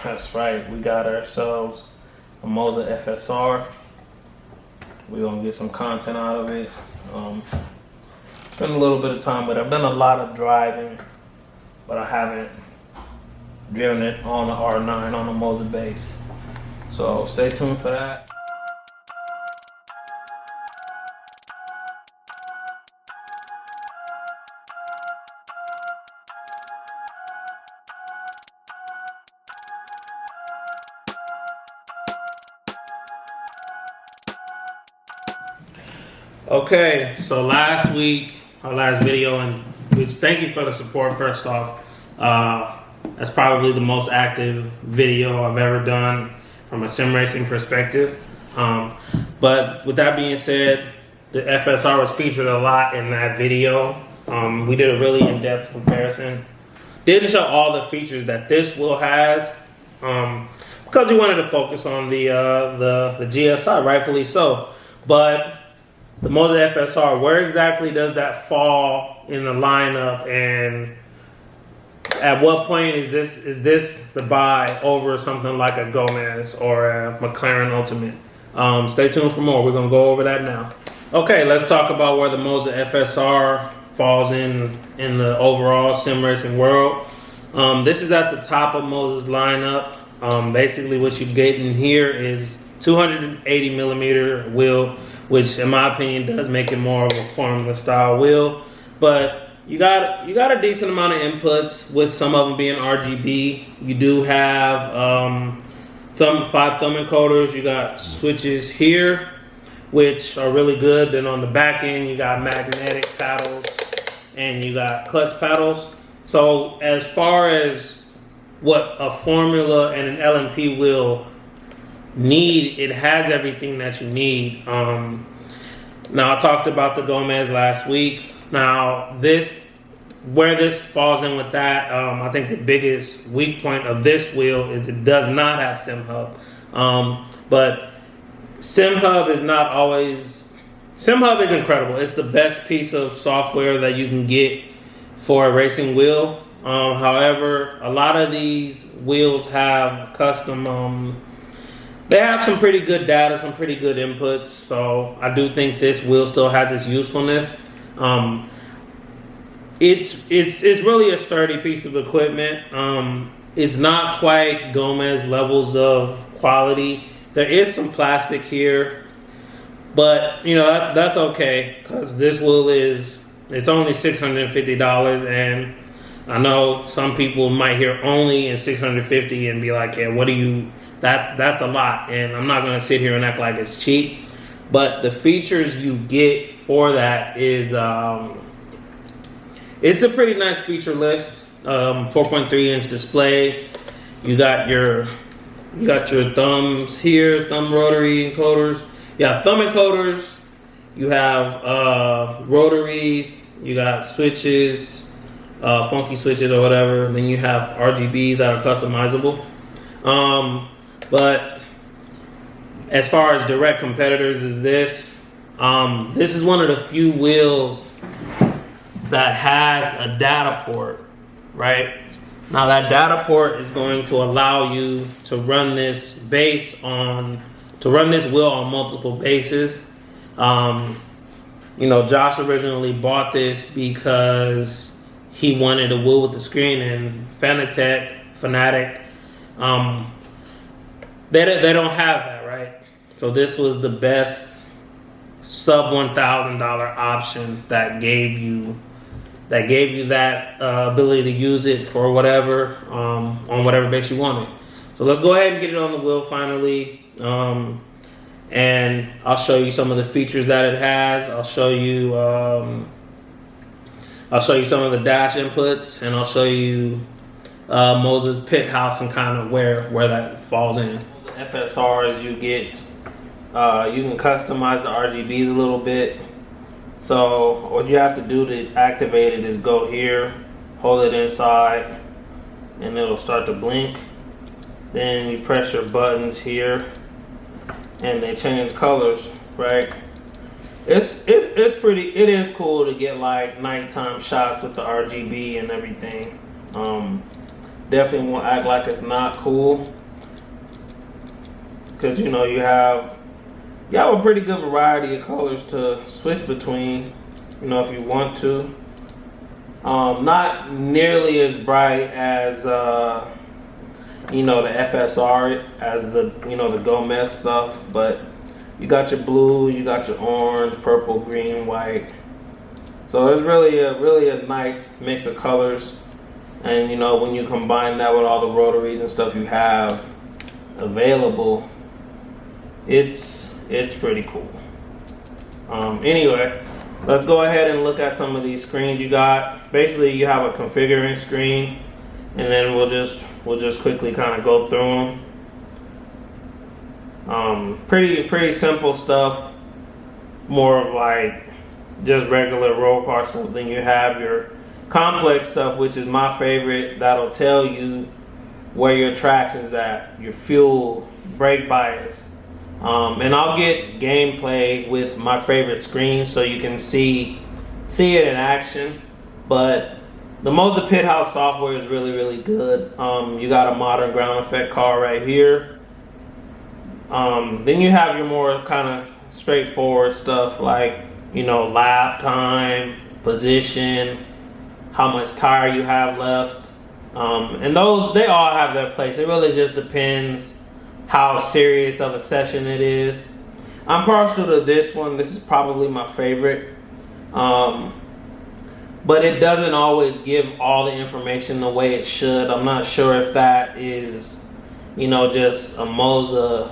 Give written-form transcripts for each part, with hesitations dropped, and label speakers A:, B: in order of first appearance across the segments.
A: That's right, we got ourselves a Moza FSR. We're gonna get some content out of it. Spend a little bit of time with it. I've done a lot of driving, but I haven't driven it on the R9 on the Moza base. So stay tuned for that. Okay, so last week, our last video, and which thank you for the support first off. That's probably the most active video I've ever done from a sim racing perspective. But with that being said, the FSR was featured a lot in that video. We did a really in-depth comparison. Didn't show all the features that this wheel has, because we wanted to focus on the GSI, rightfully so. But the Moza FSR, where exactly does that fall in the lineup, and at what point is this the buy over something like a Gomez or a McLaren Ultimate? Stay tuned for more. We're gonna go over that now. Okay, let's talk about where the Moza FSR falls in the overall sim racing world. This is at the top of Moza's lineup. Basically, what you get in here is 280 millimeter wheel, which in my opinion does make it more of a Formula style wheel. But you got a decent amount of inputs, with some of them being RGB. You do have 5 thumb encoders. You got switches here, which are really good. Then on the back end, you got magnetic paddles and you got clutch paddles. So as far as what a Formula and an LMP wheel need, it has everything that you need. Now I talked about the Gomez last week. Now where this falls in with that, I think the biggest weak point of this wheel is it does not have SimHub. But SimHub is not always, SimHub is incredible. It's the best piece of software that you can get for a racing wheel. However, a lot of these wheels have custom, they have some pretty good data, some pretty good inputs. So I do think this wheel still has its usefulness. It's really a sturdy piece of equipment. It's not quite Gomez levels of quality. There is some plastic here, but you know that's okay, because this wheel it's only $650, and I know some people might hear only in $650 and be like, yeah, what do you? That's a lot, and I'm not going to sit here and act like it's cheap. But the features you get for that is it's a pretty nice feature list. 4.3-inch display. You got your thumbs here, thumb rotary encoders. You have thumb encoders. You have rotaries. You got switches, funky switches or whatever. And then you have RGB that are customizable. But as far as direct competitors is this is one of the few wheels that has a data port, right? Now that data port is going to allow you to run this wheel on multiple bases. You know, Josh originally bought this because he wanted a wheel with the screen, and Fanatec, they don't have that, right? So this was the best sub $1,000 option that gave you that ability to use it for whatever on whatever base you wanted. So let's go ahead and get it on the wheel finally, and I'll show you some of the features that it has. I'll show you some of the dash inputs, and I'll show you Moza's pit house and kind of where that falls in. FSRs, you get you can customize the RGBs a little bit. So what you have to do to activate it is go here, hold it inside, and it'll start to blink. Then you press your buttons here, and they change colors, right? It is cool to get like nighttime shots with the RGB and everything. definitely won't act like it's not cool, because you know you have a pretty good variety of colors to switch between, you know, if you want to. Not nearly as bright as you know, the FSR, as the, you know, the Gomez stuff, but you got your blue, you got your orange, purple, green, white. So it's really a nice mix of colors. And you know, when you combine that with all the rotaries and stuff you have available, it's pretty cool. Anyway, let's go ahead and look at some of these screens you got. Basically, you have a configuring screen, and then we'll just quickly kind of go through them. Pretty simple stuff. More of like just regular roll car stuff. Then you have your complex stuff, which is my favorite. That'll tell you where your traction's at, your fuel, brake bias. And I'll get gameplay with my favorite screens so you can see it in action. But the Moza Pit House software is really good. You got a modern ground effect car right here. Then you have your more kind of straightforward stuff like, you know, lap time, position, how much tire you have left. And those, they all have their place. It really just depends how serious of a session it is. I'm partial to this one. This is probably my favorite. But it doesn't always give all the information the way it should. I'm not sure if that is, you know, just a Moza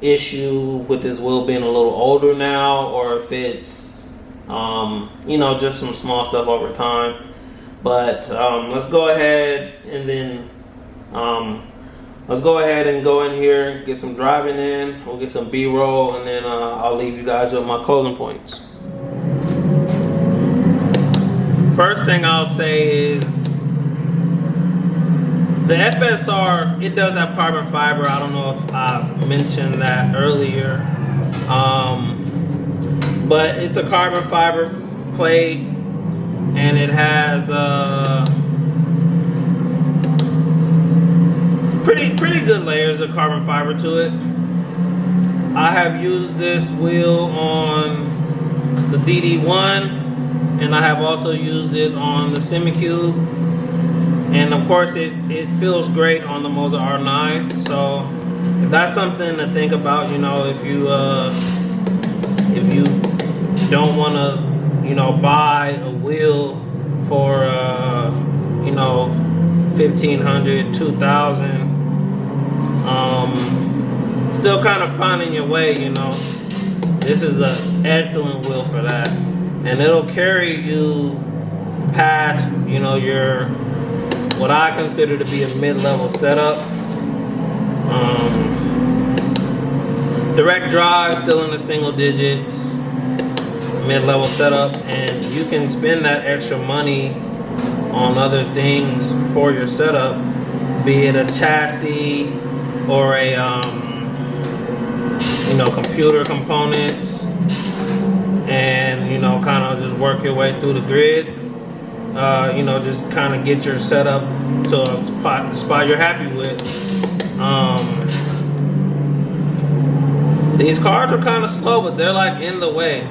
A: issue with this wheel being a little older now, or if it's, you know, just some small stuff over time. But let's go ahead and then let's go ahead and go in here, get some driving in. We'll get some B-roll, and then I'll leave you guys with my closing points. First thing I'll say is the FSR, it does have carbon fiber. I don't know if I mentioned that earlier. But it's a carbon fiber plate, and it has pretty good layers of carbon fiber to it. I have used this wheel on the DD1, and I have also used it on the Semicube, and of course it feels great on the Moza R9. So if that's something to think about, you know, if you don't want to, you know, buy a wheel for you know, $1,500, $2,000, still kind of finding your way, you know, this is an excellent wheel for that. And it'll carry you past, you know, your, what I consider to be a mid-level setup. Direct drive, still in the single digits, mid-level setup, and you can spend that extra money on other things for your setup, be it a chassis or a, you know, computer components. And, you know, kind of just work your way through the grid. You know, just kind of get your setup to a spot you're happy with. These cars are kind of slow, but they're like in the way.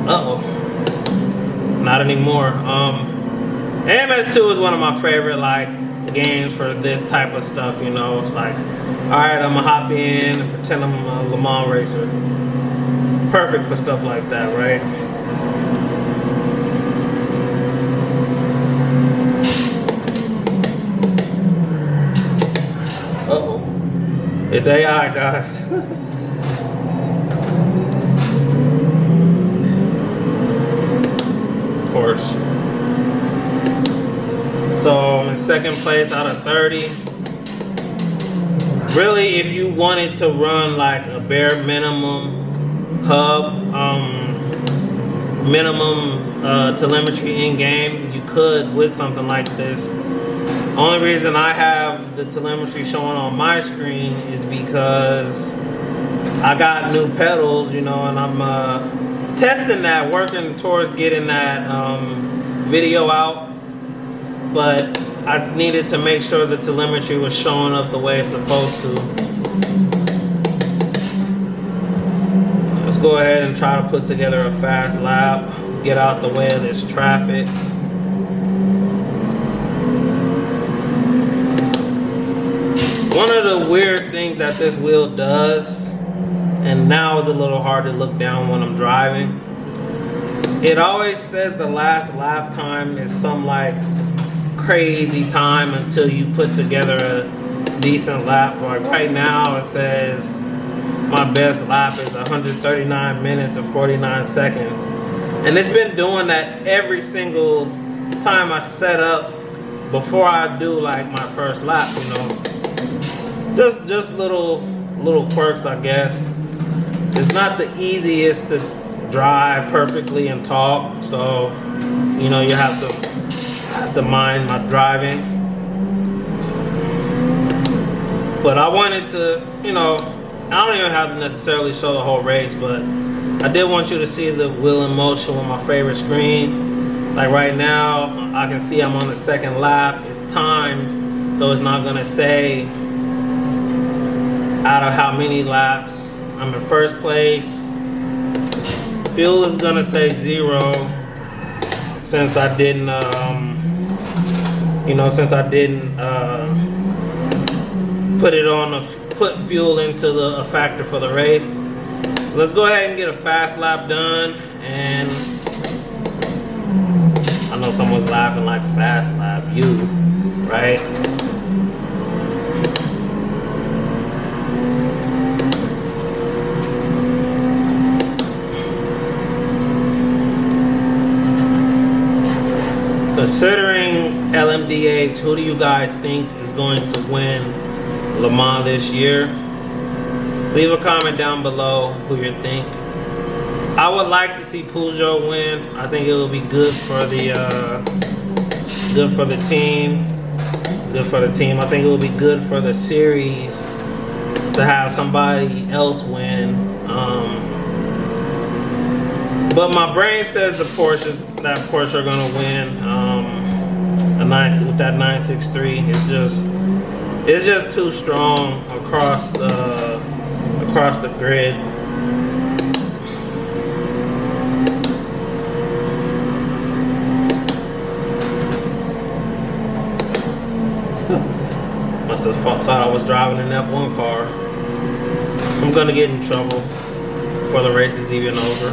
A: Uh-oh. Not anymore. AMS2 is one of my favorite, like, games for this type of stuff, you know. It's like, alright, I'm gonna hop in and pretend I'm a Le Mans racer. Perfect for stuff like that, right? Uh-oh. It's AI, guys. Of course. So I'm in second place out of 30. Really, if you wanted to run like a bare minimum hub, minimum telemetry in game, you could with something like this. Only reason I have the telemetry showing on my screen is because I got new pedals, you know, and I'm testing that, working towards getting that video out. but I needed to make sure the telemetry was showing up the way it's supposed to. Let's go ahead and try to put together a fast lap, get out the way of this traffic. One of the weird things that this wheel does, and now it's a little hard to look down when I'm driving, it always says the last lap time is some like crazy time until you put together a decent lap. Like right now it says my best lap is 139 minutes and 49 seconds. And it's been doing that every single time I set up before I do like my first lap, you know. Just little quirks, I guess. It's not the easiest to drive perfectly and talk, so you know you have to mind my driving. But I wanted to, you know, I don't even have to necessarily show the whole race, but I did want you to see the wheel in motion with my favorite screen. Like right now, I can see I'm on the second lap. It's timed, so it's not gonna say out of how many laps I'm in first place. Fuel is gonna say 0 since I didn't, put fuel into a factor for the race. Let's go ahead and get a fast lap done. And I know someone's laughing like fast lap, you, right? Considering LMDH, who do you guys think is going to win Le Mans this year? Leave a comment down below who you think. I would like to see Peugeot win. I think it will be good for the team. Good for the team. I think it will be good for the series to have somebody else win. But my brain says that Porsche are gonna win. With that 963, it's just too strong across the grid. Must have thought I was driving an F1 car. I'm gonna get in trouble before the race is even over.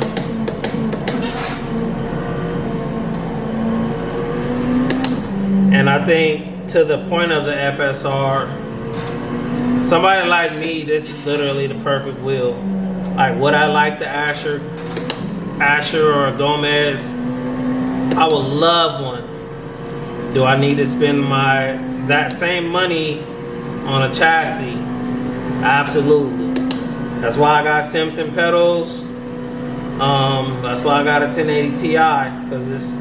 A: And I think to the point of the FSR, somebody like me, this is literally the perfect wheel. Like, would I like the Asher or a Gomez? I would love one. Do I need to spend that same money on a chassis? Absolutely. That's why I got Simpson pedals. That's why I got a 1080 Ti, because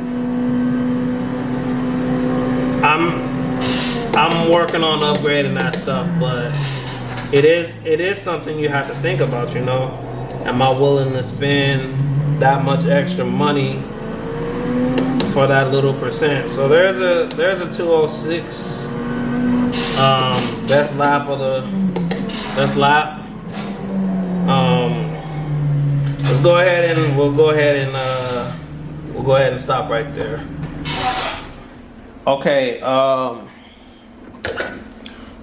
A: I'm working on upgrading that stuff, but it is something you have to think about, you know. Am I willing to spend that much extra money for that little percent? So there's a 206 best lap. Let's go ahead and we'll go ahead and stop right there. Okay,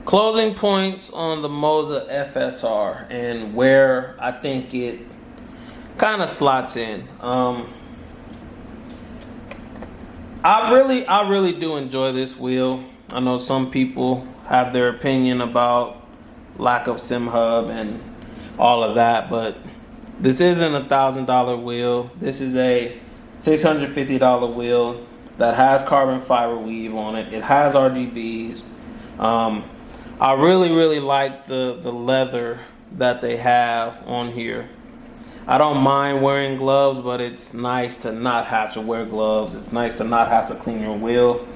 A: closing points on the Moza FSR and where I think it kind of slots in. I really do enjoy this wheel. I know some people have their opinion about lack of sim hub and all of that, but this isn't $1,000 wheel. This is a $650 wheel that has carbon fiber weave on it. It has RGBs. I really like the leather that they have on here. I don't mind wearing gloves, but it's nice to not have to wear gloves. It's nice to not have to clean your wheel.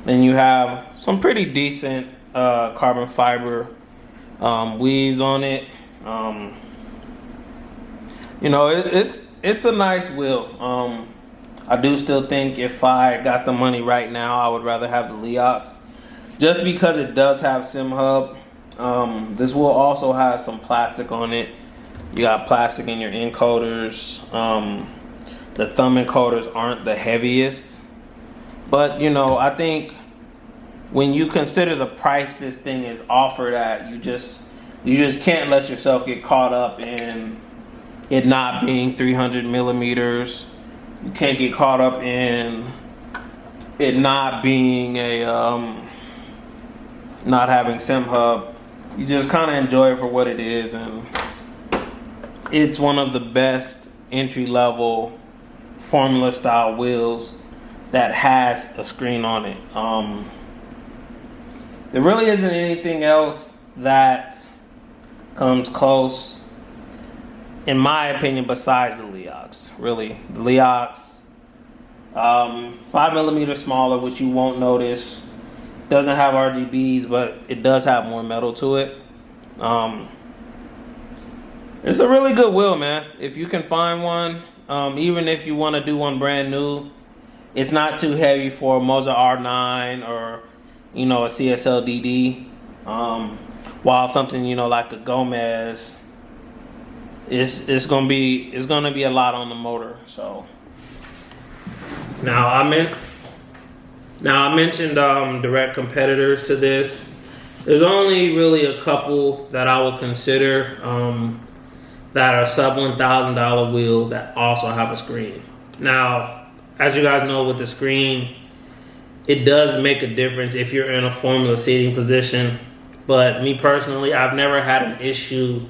A: Then you have some pretty decent carbon fiber weaves on it. You know, it's a nice wheel. I do still think if I got the money right now, I would rather have the Leox, just because it does have sim hub. This will also have some plastic on it. You got plastic in your encoders. The thumb encoders aren't the heaviest, but you know, I think when you consider the price this thing is offered at, you just can't let yourself get caught up in it not being 300 millimeters. You can't get caught up in it not being a not having sim hub. You just kind of enjoy it for what it is, and it's one of the best entry level formula style wheels that has a screen on it. There really isn't anything else that comes close, in my opinion, besides the Leox. Really, the Leox, 5mm smaller, which you won't notice. Doesn't have RGBs, but it does have more metal to it. It's a really good wheel, man. If you can find one, even if you want to do one brand new, it's not too heavy for a Moza R9 or, you know, a CSL DD. While something, you know, like a Gomez, it's gonna be a lot on the motor. So now I mentioned direct competitors to this. There's only really a couple that I would consider that are sub $1,000 wheels that also have a screen. Now, as you guys know, with the screen, it does make a difference if you're in a formula seating position. But me personally, I've never had an issue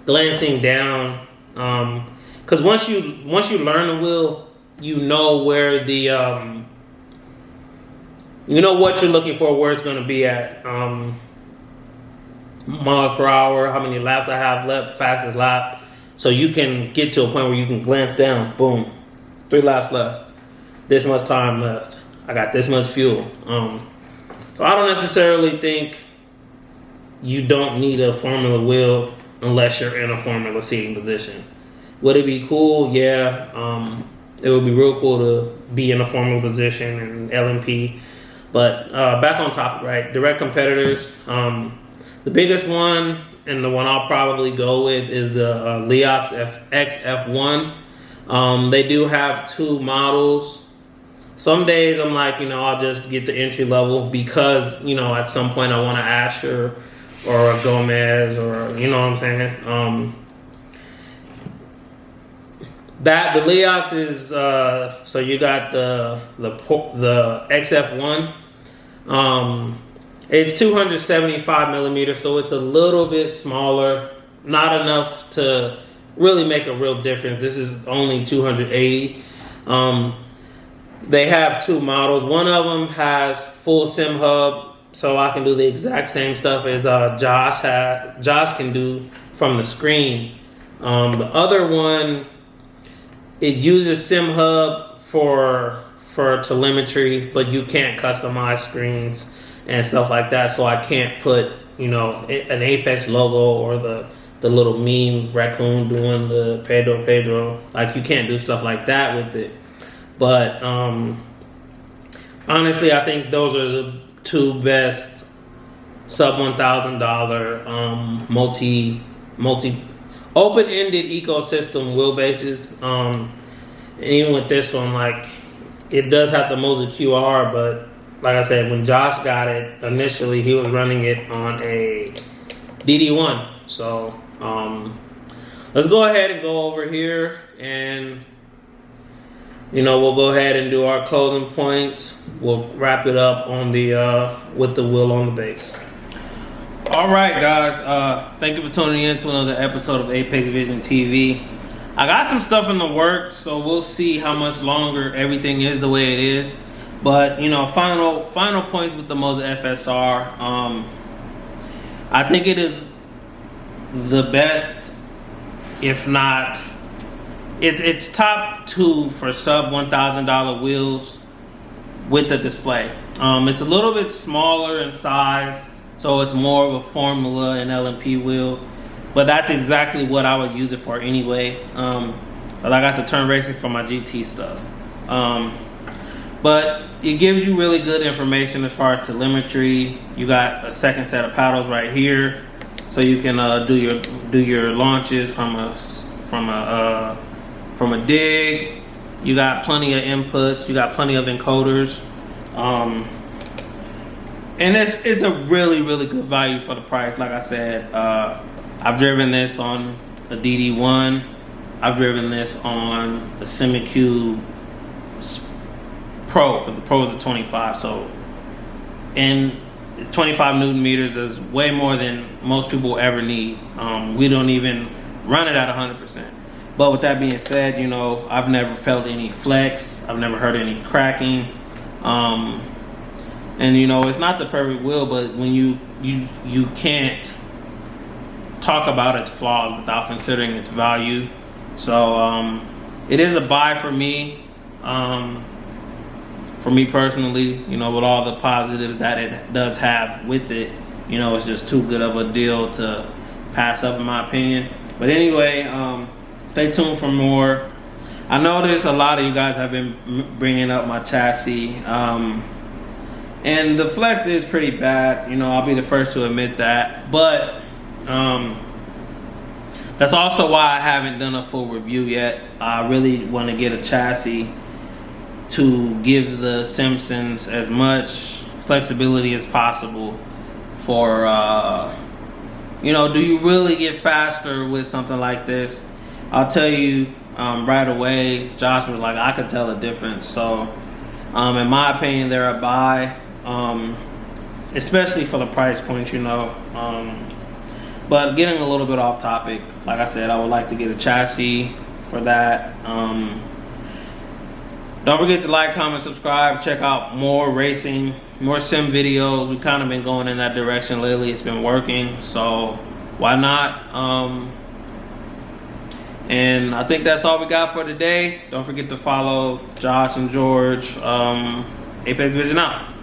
A: glancing down, because once you learn the wheel, you know where the you know what you're looking for, where it's going to be at, miles per hour, how many laps I have left, fastest lap, so you can get to a point where you can glance down, boom, 3 laps left, this much time left, I got this much fuel. So I don't necessarily think you don't need a formula wheel unless you're in a formula seating position. Would it be cool? Yeah, it would be real cool to be in a formula position in LMP. But back on topic, right? Direct competitors. The biggest one, and the one I'll probably go with, is the Leox XF1. They do have 2 models. Some days I'm like, you know, I'll just get the entry level because, you know, at some point I want an Asher or a Gomez, or, you know what I'm saying? That the Leox is so you got the XF1. It's 275 millimeters, so it's a little bit smaller, not enough to really make a real difference. This is only 280. They have 2 models. One of them has full sim hub, so I can do the exact same stuff as Josh can do from the screen. The other one, it uses sim hub for telemetry, but you can't customize screens and stuff like that. So I can't put, you know, an Apex logo or the little meme raccoon doing the Pedro. Like, you can't do stuff like that with it. But honestly, I think those are the 2 best sub $1,000 multi open-ended ecosystem wheelbases. And even with this one, like, it does have the Moza QR, but like I said, when Josh got it initially, he was running it on a DD1. So let's go ahead and go over here, and you know, we'll go ahead and do our closing points. We'll wrap it up on the with the wheel on the base. All right, guys. Thank you for tuning in to another episode of Apex Vision TV. I got some stuff in the works, so we'll see how much longer everything is the way it is. But, you know, final points with the Moza FSR. I think it is the best, if not, it's top 2 for sub $1,000 wheels with the display. It's a little bit smaller in size, so it's more of a formula and LMP wheel, but that's exactly what I would use it for anyway. But I got to turn racing for my GT stuff. But it gives you really good information as far as telemetry. You got a second set of paddles right here, so you can do your launches from a dig. You got plenty of inputs. You got plenty of encoders, and it's a really good value for the price. Like I said, I've driven this on a DD1. I've driven this on a SemiCube Pro, because the Pro is a 25. So, in 25 Newton meters is way more than most people ever need. We don't even run it at 100%. But with that being said, you know, I've never felt any flex. I've never heard any cracking. And you know, it's not the perfect wheel, but when you can't talk about its flaws without considering its value. So it is a buy for me. For me personally, you know, with all the positives that it does have with it, you know, it's just too good of a deal to pass up, in my opinion. But anyway, stay tuned for more. I noticed a lot of you guys have been bringing up my chassis, and the flex is pretty bad. You know, I'll be the first to admit that. But that's also why I haven't done a full review yet. I really want to get a chassis to give the Simpsons as much flexibility as possible for, you know, do you really get faster with something like this? I'll tell you right away, Josh was like, I could tell a difference. So, in my opinion, they're a buy, especially for the price point, you know. But getting a little bit off topic, like I said, I would like to get a chassis for that. Don't forget to like, comment, subscribe. Check out more racing, more sim videos. We've kind of been going in that direction lately. It's been working, so why not? And I think that's all we got for today. Don't forget to follow Josh and George. Apex Vision out.